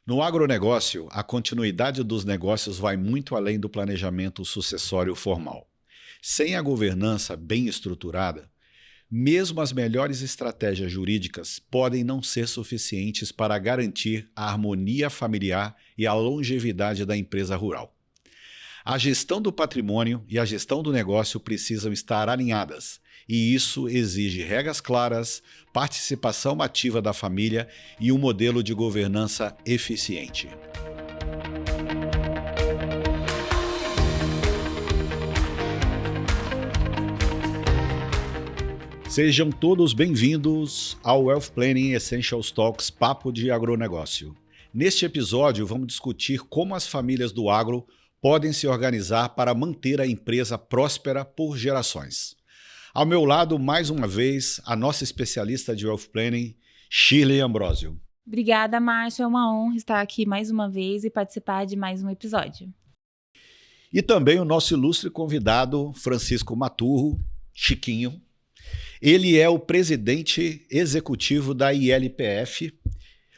No agronegócio, a continuidade dos negócios vai muito além do planejamento sucessório formal. Sem a governança bem estruturada, mesmo as melhores estratégias jurídicas podem não ser suficientes para garantir a harmonia familiar e a longevidade da empresa rural. A gestão do patrimônio e a gestão do negócio precisam estar alinhadas, e isso exige regras claras, participação ativa da família e um modelo de governança eficiente. Sejam todos bem-vindos ao Wealth Planning Essentials Talks Papo de Agronegócio. Neste episódio, vamos discutir como as famílias do agro podem se organizar para manter a empresa próspera por gerações. Ao meu lado, mais uma vez, a nossa especialista de Wealth Planning, Shirley Ambrosio. Obrigada, Márcio. É uma honra estar aqui mais uma vez e participar de mais um episódio. E também o nosso ilustre convidado, Francisco Maturro, Chiquinho. Ele é o presidente executivo da ILPF,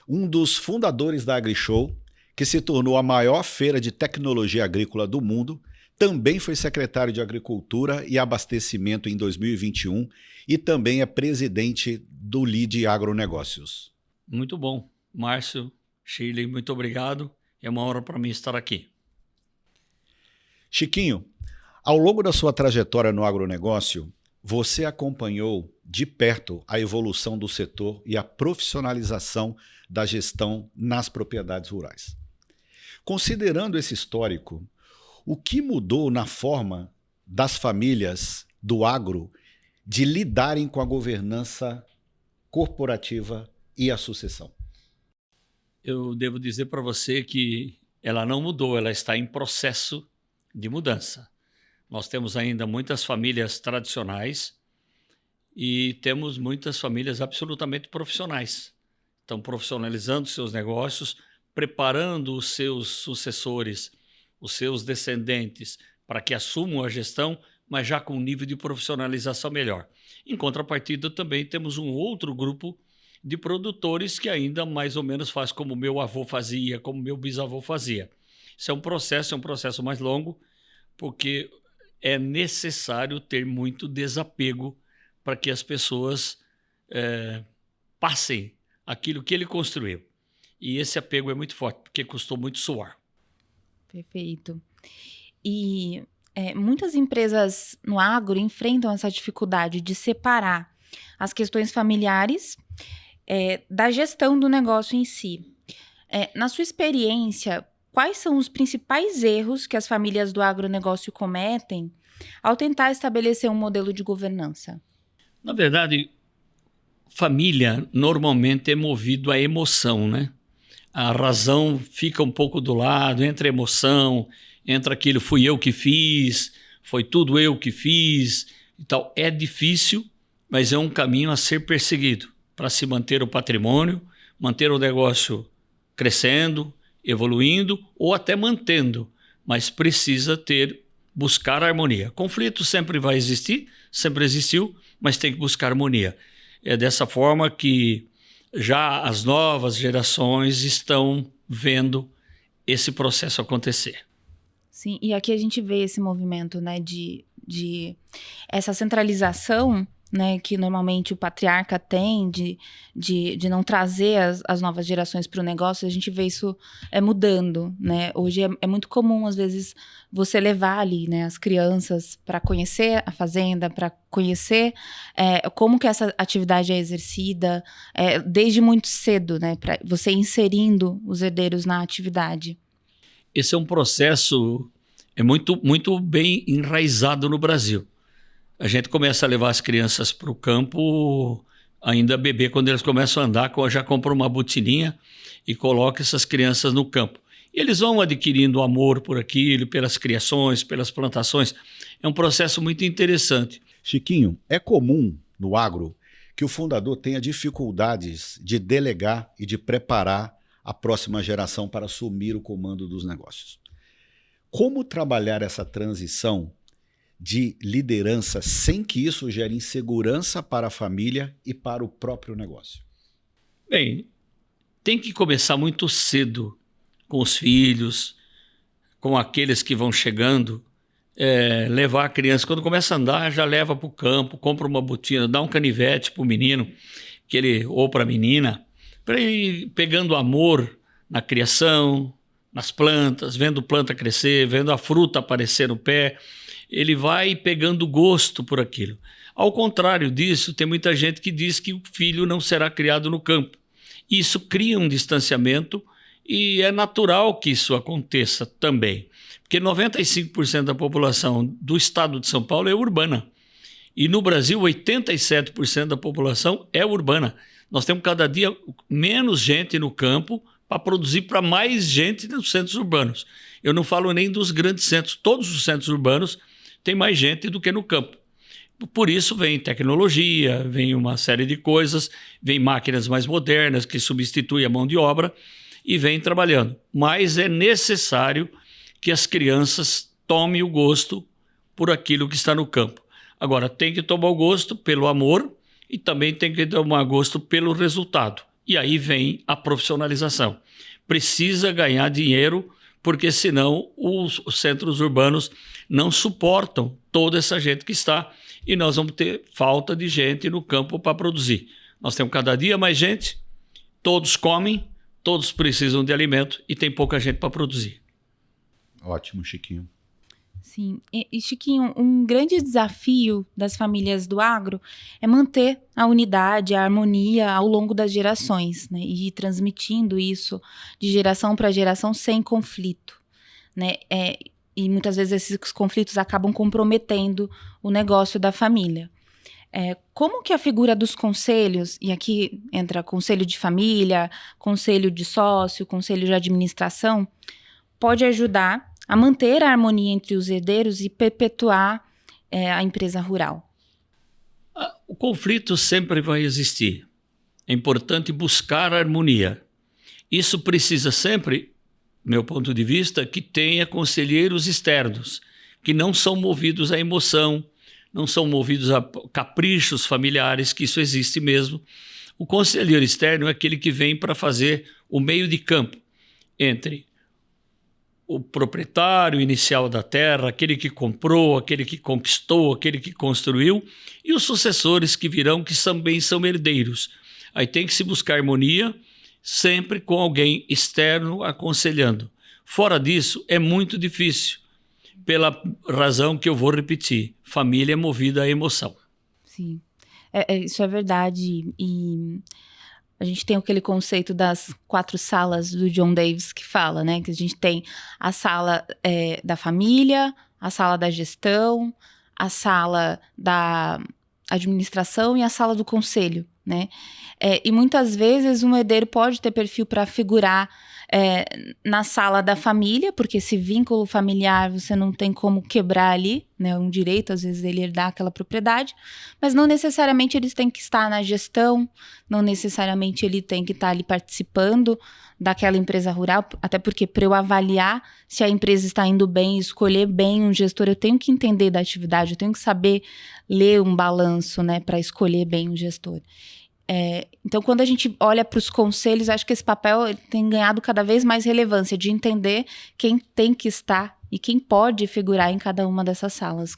um dos fundadores da AgriShow, que se tornou a maior feira de tecnologia agrícola do mundo. Também foi secretário de Agricultura e Abastecimento em 2021 e também é presidente do LIDE Agronegócios. Muito bom. Márcio, Shirley, muito obrigado. É uma honra para mim estar aqui. Chiquinho, ao longo da sua trajetória no agronegócio, você acompanhou de perto a evolução do setor e a profissionalização da gestão nas propriedades rurais. Considerando esse histórico, o que mudou na forma das famílias do agro de lidarem com a governança corporativa e a sucessão? Eu devo dizer para você que ela não mudou, ela está em processo de mudança. Nós temos ainda muitas famílias tradicionais e temos muitas famílias absolutamente profissionais. Estão profissionalizando seus negócios, preparando os seus sucessores, os seus descendentes, para que assumam a gestão, mas já com um nível de profissionalização melhor. Em contrapartida, também temos um outro grupo de produtores que ainda mais ou menos faz como meu avô fazia, como meu bisavô fazia. Isso é um processo mais longo, porque é necessário ter muito desapego para que as pessoas passem aquilo que ele construiu. E esse apego é muito forte, porque custou muito suor. Perfeito. E muitas empresas no agro enfrentam essa dificuldade de separar as questões familiares da gestão do negócio em si. Na sua experiência, quais são os principais erros que as famílias do agronegócio cometem ao tentar estabelecer um modelo de governança? Na verdade, família normalmente é movido à emoção, né? A razão fica um pouco do lado, entra a emoção, entra aquilo, fui eu que fiz, foi tudo eu que fiz e tal. É difícil, mas é um caminho a ser perseguido para se manter o patrimônio, manter o negócio crescendo, evoluindo ou até mantendo, mas precisa buscar harmonia. Conflito sempre vai existir, sempre existiu, mas tem que buscar harmonia. É dessa forma que já as novas gerações estão vendo esse processo acontecer. Sim, e aqui a gente vê esse movimento, né, de essa centralização, né, que normalmente o patriarca tem de não trazer as novas gerações para o negócio. A gente vê isso mudando, né? Hoje é muito comum, às vezes, você levar ali, né, as crianças para conhecer a fazenda, para conhecer como que essa atividade é exercida, desde muito cedo, né, para você inserindo os herdeiros na atividade. Esse é um processo muito, muito bem enraizado no Brasil. A gente começa a levar as crianças para o campo ainda bebê. Quando eles começam a andar, já compra uma botininha e coloca essas crianças no campo. E eles vão adquirindo amor por aquilo, pelas criações, pelas plantações. É um processo muito interessante. Chiquinho, é comum no agro que o fundador tenha dificuldades de delegar e de preparar a próxima geração para assumir o comando dos negócios. Como trabalhar essa transição de liderança sem que isso gere insegurança para a família e para o próprio negócio? Bem, tem que começar muito cedo com os filhos, com aqueles que vão chegando, levar a criança. Quando começa a andar, já leva para o campo, compra uma botina, dá um canivete para o menino ou para a menina, para ir pegando amor na criação, nas plantas, vendo planta crescer, vendo a fruta aparecer no pé. Ele vai pegando gosto por aquilo. Ao contrário disso, tem muita gente que diz que o filho não será criado no campo. Isso cria um distanciamento e é natural que isso aconteça também. Porque 95% da população do estado de São Paulo é urbana. E no Brasil, 87% da população é urbana. Nós temos cada dia menos gente no campo para produzir para mais gente nos centros urbanos. Eu não falo nem dos grandes centros. Todos os centros urbanos têm mais gente do que no campo. Por isso vem tecnologia, vem uma série de coisas, vem máquinas mais modernas que substituem a mão de obra e vem trabalhando. Mas é necessário que as crianças tomem o gosto por aquilo que está no campo. Agora, tem que tomar o gosto pelo amor e também tem que tomar gosto pelo resultado. E aí vem a profissionalização. Precisa ganhar dinheiro, porque senão os centros urbanos não suportam toda essa gente que está e nós vamos ter falta de gente no campo para produzir. Nós temos cada dia mais gente, todos comem, todos precisam de alimento e tem pouca gente para produzir. Ótimo, Chiquinho. Sim, e Chiquinho, um grande desafio das famílias do agro é manter a unidade, a harmonia ao longo das gerações, né? E ir transmitindo isso de geração para geração sem conflito, né? E muitas vezes esses conflitos acabam comprometendo o negócio da família. Como que a figura dos conselhos, e aqui entra conselho de família, conselho de sócio, conselho de administração, pode ajudar a manter a harmonia entre os herdeiros e perpetuar a empresa rural? O conflito sempre vai existir. É importante buscar a harmonia. Isso precisa sempre, meu ponto de vista, que tenha conselheiros externos, que não são movidos à emoção, não são movidos a caprichos familiares, que isso existe mesmo. O conselheiro externo é aquele que vem para fazer o meio de campo entre o proprietário inicial da terra, aquele que comprou, aquele que conquistou, aquele que construiu, e os sucessores que virão, que também são herdeiros. Aí tem que se buscar harmonia, sempre com alguém externo aconselhando. Fora disso, é muito difícil, pela razão que eu vou repetir. Família é movida à emoção. Sim, isso é verdade. E a gente tem aquele conceito das 4 salas do John Davis que fala, né? Que a gente tem a sala da família, a sala da gestão, a sala da administração e a sala do conselho, né? E muitas vezes um herdeiro pode ter perfil para figurar na sala da família, porque esse vínculo familiar você não tem como quebrar ali, né? Um direito, às vezes, ele herdar aquela propriedade, mas não necessariamente eles têm que estar na gestão, não necessariamente ele tem que estar ali participando daquela empresa rural, até porque para eu avaliar se a empresa está indo bem, escolher bem um gestor, eu tenho que entender da atividade, eu tenho que saber ler um balanço, né, para escolher bem um gestor. Então, quando a gente olha para os conselhos, acho que esse papel tem ganhado cada vez mais relevância, de entender quem tem que estar e quem pode figurar em cada uma dessas salas.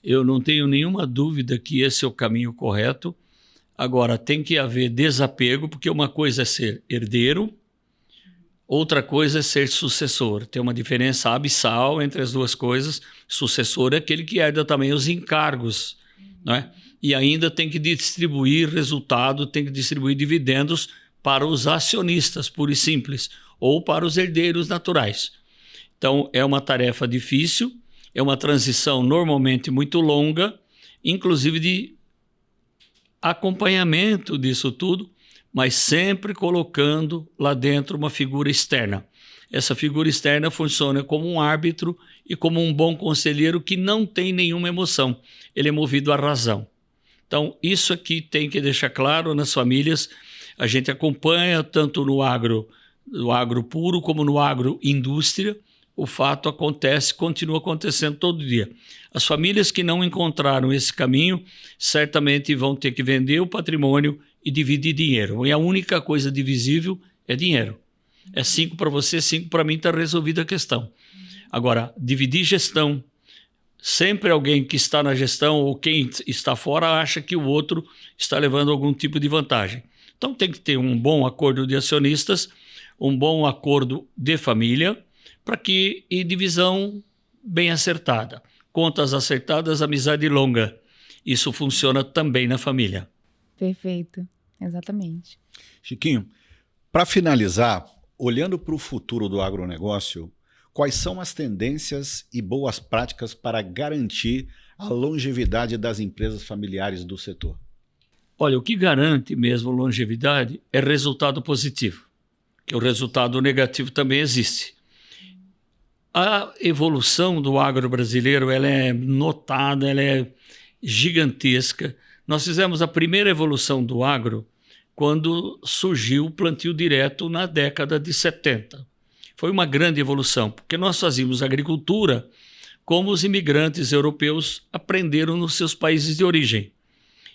Eu não tenho nenhuma dúvida que esse é o caminho correto. Agora, tem que haver desapego, porque uma coisa é ser herdeiro, outra coisa é ser sucessor. Tem uma diferença abissal entre as duas coisas. Sucessor é aquele que herda também os encargos, não é? E ainda tem que distribuir resultado, tem que distribuir dividendos para os acionistas, puro e simples, ou para os herdeiros naturais. Então, é uma tarefa difícil, é uma transição normalmente muito longa, inclusive de acompanhamento disso tudo, mas sempre colocando lá dentro uma figura externa. Essa figura externa funciona como um árbitro e como um bom conselheiro que não tem nenhuma emoção, ele é movido à razão. Então, isso aqui tem que deixar claro nas famílias. A gente acompanha tanto no agro puro como no agroindústria. O fato acontece, continua acontecendo todo dia. As famílias que não encontraram esse caminho, certamente vão ter que vender o patrimônio e dividir dinheiro. E a única coisa divisível é dinheiro. É 5 para você, 5 para mim, está resolvida a questão. Agora, dividir gestão, sempre alguém que está na gestão ou quem está fora acha que o outro está levando algum tipo de vantagem. Então tem que ter um bom acordo de acionistas, um bom acordo de família, e divisão bem acertada. Contas acertadas, amizade longa. Isso funciona também na família. Perfeito, exatamente. Chiquinho, para finalizar, olhando para o futuro do agronegócio, quais são as tendências e boas práticas para garantir a longevidade das empresas familiares do setor? Olha, o que garante mesmo longevidade é resultado positivo, que o resultado negativo também existe. A evolução do agro brasileiro ela é notada, ela é gigantesca. Nós fizemos a primeira evolução do agro quando surgiu o plantio direto na década de 70. Foi uma grande evolução, porque nós fazíamos agricultura como os imigrantes europeus aprenderam nos seus países de origem.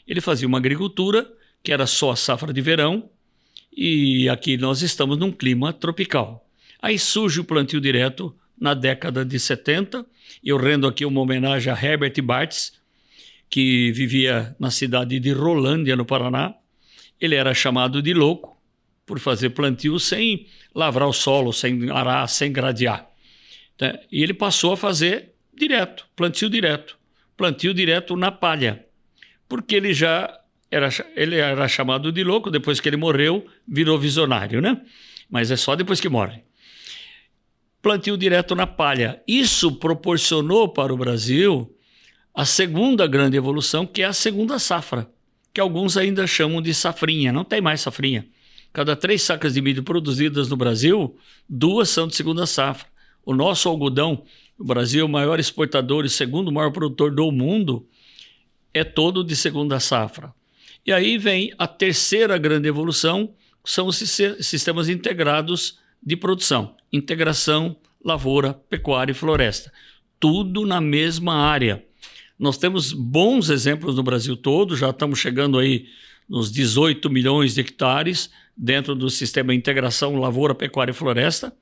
Ele fazia uma agricultura que era só a safra de verão, e aqui nós estamos num clima tropical. Aí surge o plantio direto na década de 70, eu rendo aqui uma homenagem a Herbert Bartz, que vivia na cidade de Rolândia, no Paraná. Ele era chamado de louco por fazer plantio sem lavrar o solo, sem arar, sem gradear. E ele passou a fazer plantio direto na palha, porque ele era chamado de louco. Depois que ele morreu, virou visionário, né? Mas é só depois que morre. Plantio direto na palha. Isso proporcionou para o Brasil a segunda grande evolução, que é a segunda safra, que alguns ainda chamam de safrinha. Não tem mais safrinha. Cada 3 sacas de milho produzidas no Brasil, 2 são de segunda safra. O nosso algodão, o Brasil é o maior exportador e segundo maior produtor do mundo, é todo de segunda safra. E aí vem a terceira grande evolução, são os sistemas integrados de produção. Integração, lavoura, pecuária e floresta. Tudo na mesma área. Nós temos bons exemplos no Brasil todo, já estamos chegando aí nos 18 milhões de hectares dentro do sistema integração, lavoura, pecuária e floresta.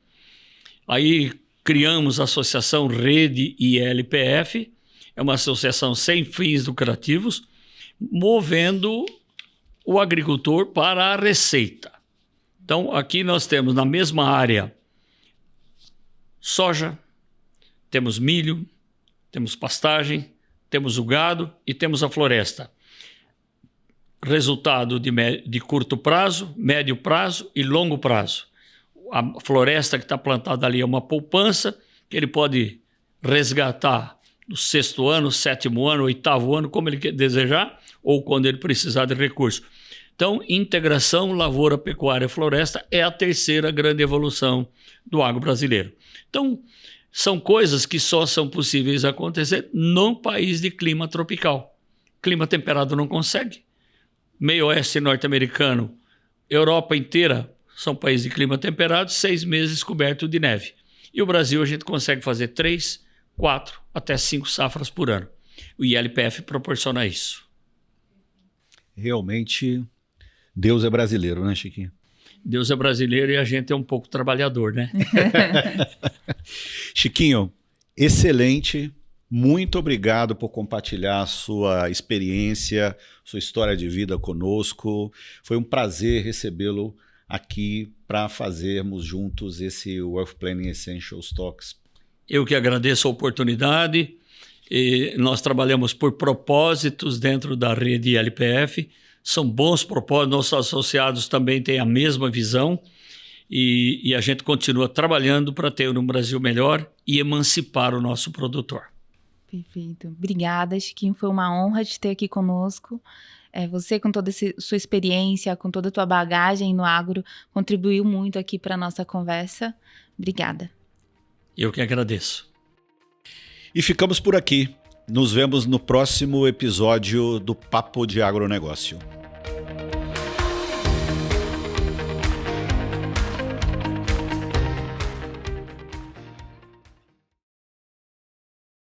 Aí criamos a associação Rede ILPF, é uma associação sem fins lucrativos, movendo o agricultor para a receita. Então, aqui nós temos na mesma área soja, temos milho, temos pastagem, temos o gado e temos a floresta. Resultado de curto prazo, médio prazo e longo prazo. A floresta que está plantada ali é uma poupança que ele pode resgatar no 6º ano, 7º ano, 8º ano, como ele desejar, ou quando ele precisar de recurso. Então, integração, lavoura, pecuária e floresta é a terceira grande evolução do agro brasileiro. Então, são coisas que só são possíveis acontecer num país de clima tropical. Clima temperado não consegue. Meio oeste norte-americano, Europa inteira são países de clima temperado, 6 meses coberto de neve. E o Brasil a gente consegue fazer 3, 4, até 5 safras por ano. O ILPF proporciona isso. Realmente, Deus é brasileiro, né, Chiquinho? Deus é brasileiro e a gente é um pouco trabalhador, né? Chiquinho, excelente. Muito obrigado por compartilhar a sua experiência, sua história de vida conosco. Foi um prazer recebê-lo aqui para fazermos juntos esse Wealth Planning Essentials Talks. Eu que agradeço a oportunidade. Nós trabalhamos por propósitos dentro da rede ILPF. São bons propósitos, nossos associados também têm a mesma visão e a gente continua trabalhando para ter um Brasil melhor e emancipar o nosso produtor. Perfeito. Obrigada, Chiquinho. Foi uma honra te ter aqui conosco. Você, com toda sua experiência, com toda a tua bagagem no agro, contribuiu muito aqui para a nossa conversa. Obrigada. Eu que agradeço. E ficamos por aqui. Nos vemos no próximo episódio do Papo de Agronegócio.